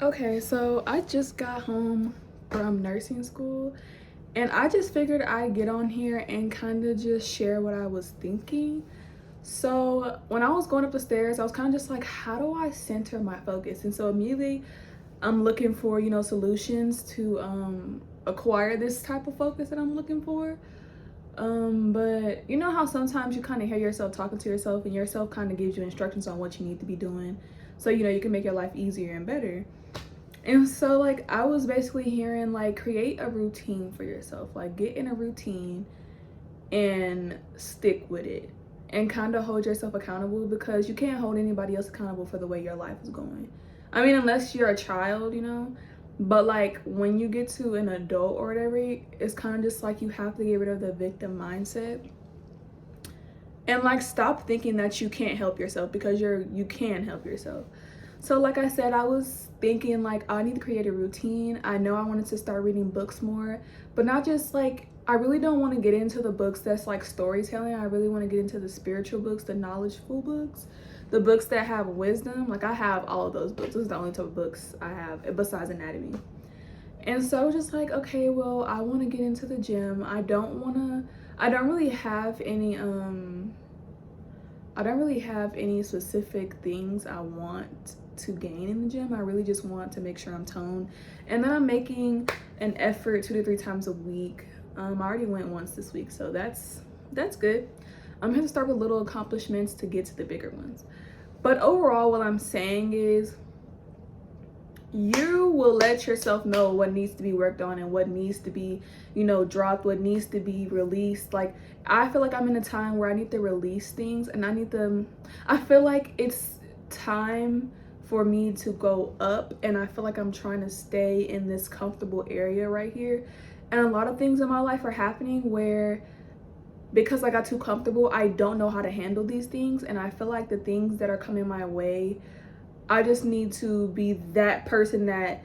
Okay, so I just got home from nursing school and I just figured I'd get on here and kind of just share what I was thinking. So, when I was going up the stairs, I was kind of just like, how do I center my focus? And so, immediately, I'm looking for, solutions to acquire this type of focus that I'm looking for. But you know how sometimes you kind of hear yourself talking to yourself and yourself kind of gives you instructions on what you need to be doing so you can make your life easier and better. And so, like, I was basically hearing, like, create a routine for yourself. Like, get in a routine and stick with it and kind of hold yourself accountable because you can't hold anybody else accountable for the way your life is going. I mean, unless you're a child. But, like, when you get to an adult or whatever, it's kind of just like you have to get rid of the victim mindset and like stop thinking that you can't help yourself because you can help yourself. So like I said, I was thinking like I need to create a routine. I know I wanted to start reading books more, but not just like I really don't want to get into the books that's like storytelling. I really want to get into the spiritual books, the knowledgeful books, the books that have wisdom. Like I have all of those books. Those are the only type of books I have besides anatomy. And so just like, okay, well, I want to get into the gym. I don't really have any specific things I want to gain in the gym. I really just want to make sure I'm toned. And then I'm making an effort 2 to 3 times a week. I already went once this week, so that's good. I'm going to start with little accomplishments to get to the bigger ones. But overall, what I'm saying is you will let yourself know what needs to be worked on and what needs to be, dropped, what needs to be released. Like, I feel like I'm in a time where I need to release things and I feel like it's time for me to go up, and I feel like I'm trying to stay in this comfortable area right here. And a lot of things in my life are happening where because I got too comfortable, I don't know how to handle these things. And I feel like the things that are coming my way, I just need to be that person that,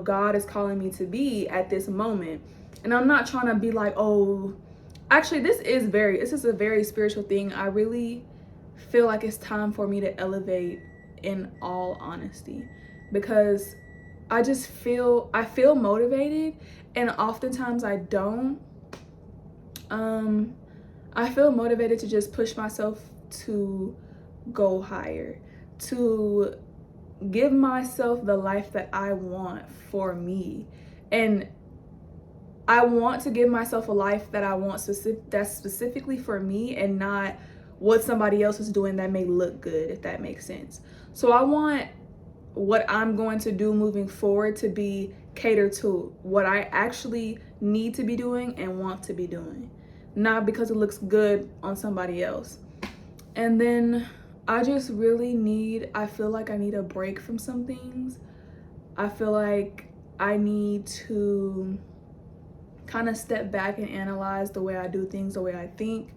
God is calling me to be at this moment. And I'm not trying to be like, oh, actually, this is a very spiritual thing. I really feel like it's time for me to elevate in all honesty because I feel motivated and oftentimes I don't. I feel motivated to just push myself to go higher, to give myself the life that I want for me. And I want to give myself a life that I want that's specifically for me and not what somebody else is doing that may look good, if that makes sense. So I want what I'm going to do moving forward to be catered to what I actually need to be doing and want to be doing, not because it looks good on somebody else. And then I feel like I need a break from some things. I feel like I need to kind of step back and analyze the way I do things, the way I think.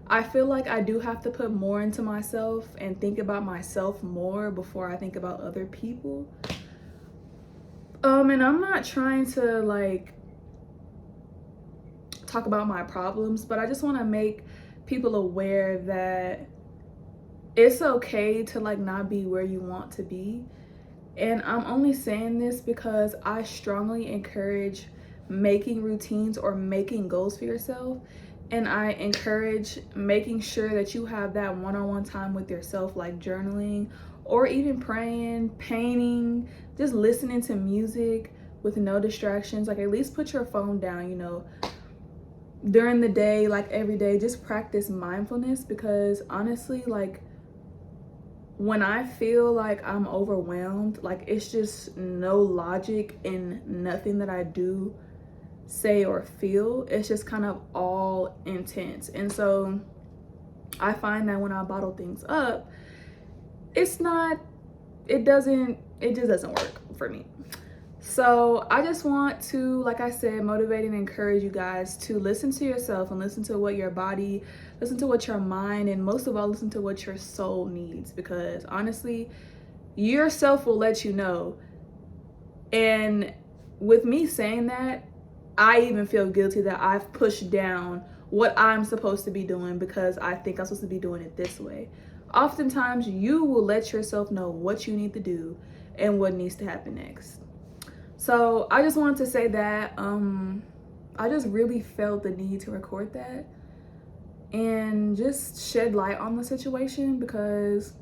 I feel like I do have to put more into myself and think about myself more before I think about other people. And I'm not trying to like talk about my problems, but I just want to make people aware that it's okay to like not be where you want to be. And I'm only saying this because I strongly encourage making routines or making goals for yourself. And I encourage making sure that you have that one-on-one time with yourself, like journaling or even praying, painting, just listening to music with no distractions. Like, at least put your phone down, during the day, like every day. Just practice mindfulness because honestly, like, when I feel like I'm overwhelmed, like it's just no logic in nothing that I do, say, or feel. It's just kind of all intense. And so I find that when I bottle things up, it just doesn't work for me. So I just want to, like I said, motivate and encourage you guys to listen to yourself and listen to what your body, listen to what your mind, and most of all, listen to what your soul needs. Because honestly, yourself will let you know. And with me saying that, I even feel guilty that I've pushed down what I'm supposed to be doing because I think I'm supposed to be doing it this way. Oftentimes, you will let yourself know what you need to do, and what needs to happen next. So I just wanted to say that I just really felt the need to record that and just shed light on the situation, because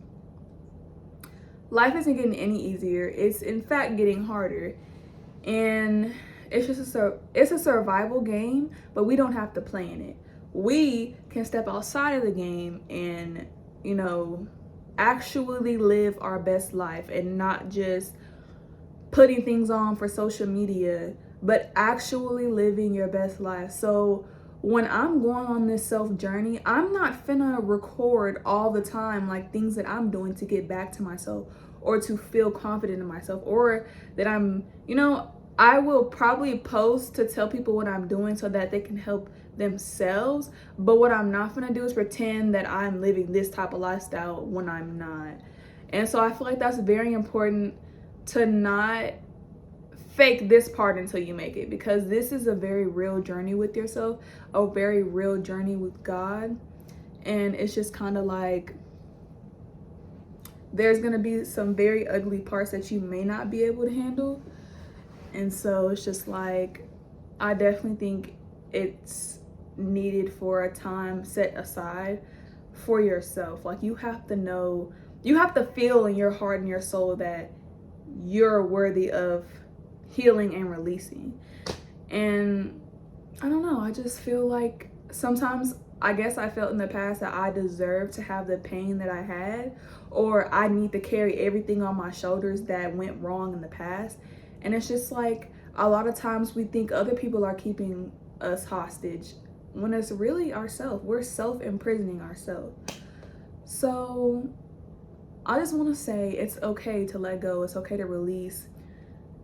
life isn't getting any easier. It's in fact getting harder, and it's just it's a survival game, but we don't have to play in it. We can step outside of the game and, you know, actually live our best life, and not just putting things on for social media, but actually living your best life. So when I'm going on this self journey, I'm not finna record all the time like things that I'm doing to get back to myself, or to feel confident in myself, or that I'm, you know, I will probably post to tell people what I'm doing so that they can help themselves. But what I'm not gonna do is pretend that I'm living this type of lifestyle when I'm not. And so I feel like that's very important, to not fake this part until you make it, because this is a very real journey with yourself, a very real journey with God. And it's just kind of like there's gonna be some very ugly parts that you may not be able to handle. And so it's just like, I definitely think it's needed for a time set aside for yourself. Like, you have to know, you have to feel in your heart and your soul that you're worthy of healing and releasing. And I don't know, I just feel like sometimes, I guess I felt in the past that I deserve to have the pain that I had, or I need to carry everything on my shoulders that went wrong in the past. And it's just like, a lot of times we think other people are keeping us hostage, when it's really ourselves. We're self-imprisoning ourselves. So I just want to say, it's okay to let go. It's okay to release.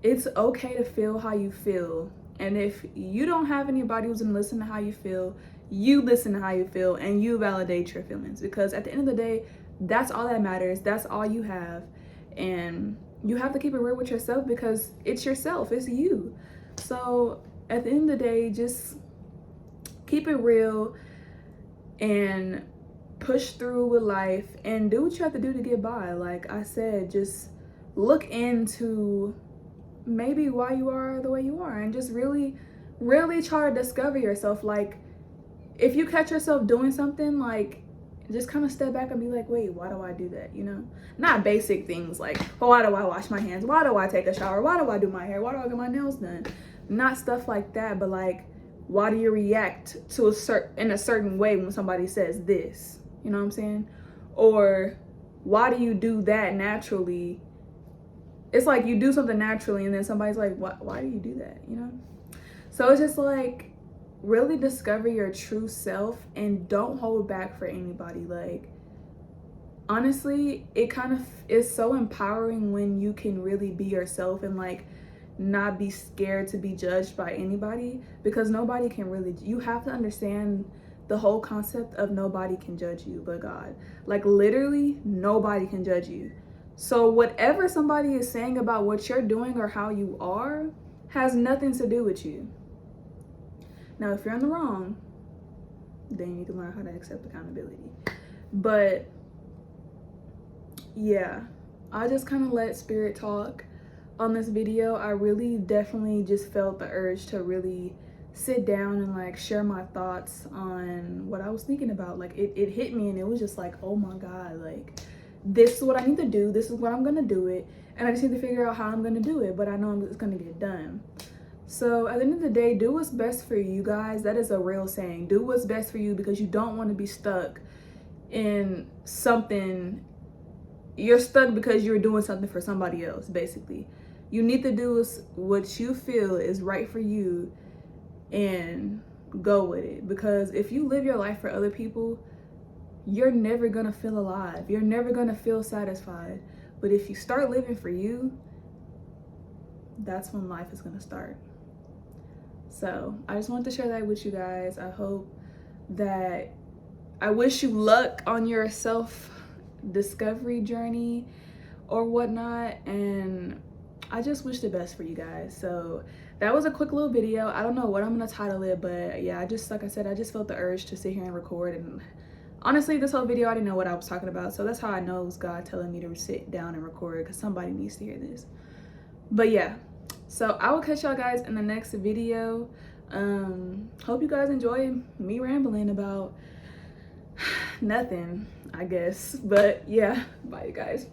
It's okay to feel how you feel. And if you don't have anybody who's gonna listen to how you feel, you listen to how you feel and you validate your feelings. Because at the end of the day, that's all that matters. That's all you have. And you have to keep it real with yourself, because it's yourself, it's you. So at the end of the day, just keep it real and push through with life and do what you have to do to get by. Like I said, just look into maybe why you are the way you are, and just really try to discover yourself. Like, if you catch yourself doing something, like, just kind of step back and be like, wait, why do I do that? You know, not basic things like, oh, why do I wash my hands, why do I take a shower, why do I do my hair, why do I get my nails done? Not stuff like that, but like, why do you react to in a certain way when somebody says this? You know what I'm saying? Or why do you do that naturally? It's like you do something naturally and then somebody's like, why do you do that? You know? So it's just like, really discover your true self and don't hold back for anybody. Like, honestly, it kind of is so empowering when you can really be yourself and like not be scared to be judged by anybody, because nobody can really, you have to understand the whole concept of nobody can judge you but God. Like, literally nobody can judge you. So whatever somebody is saying about what you're doing or how you are has nothing to do with you. Now, if you're in the wrong, then you need to learn how to accept accountability. But yeah, I just kind of let spirit talk on this video. I really definitely just felt the urge to really sit down and like share my thoughts on what I was thinking about. Like, it hit me and it was just like, oh my God, like, this is what I need to do. This is what I'm gonna do it. And I just need to figure out how I'm gonna do it, but I know it's gonna get done. So at the end of the day, do what's best for you guys. That is a real saying. Do what's best for you, because you don't want to be stuck in something. You're stuck because you're doing something for somebody else, basically. You need to do what you feel is right for you and go with it. Because if you live your life for other people, you're never gonna feel alive. You're never gonna feel satisfied. But if you start living for you, that's when life is gonna start. So I just wanted to share that with you guys. I wish you luck on your self-discovery journey or whatnot, and I just wish the best for you guys. So that was a quick little video. I don't know what I'm gonna title it, but yeah, like I said, I just felt the urge to sit here and record, and honestly, this whole video I didn't know what I was talking about, so that's how I know it was God telling me to sit down and record, because somebody needs to hear this. But yeah, so I will catch y'all guys in the next video. Hope you guys enjoy me rambling about nothing, I guess. But yeah, bye you guys.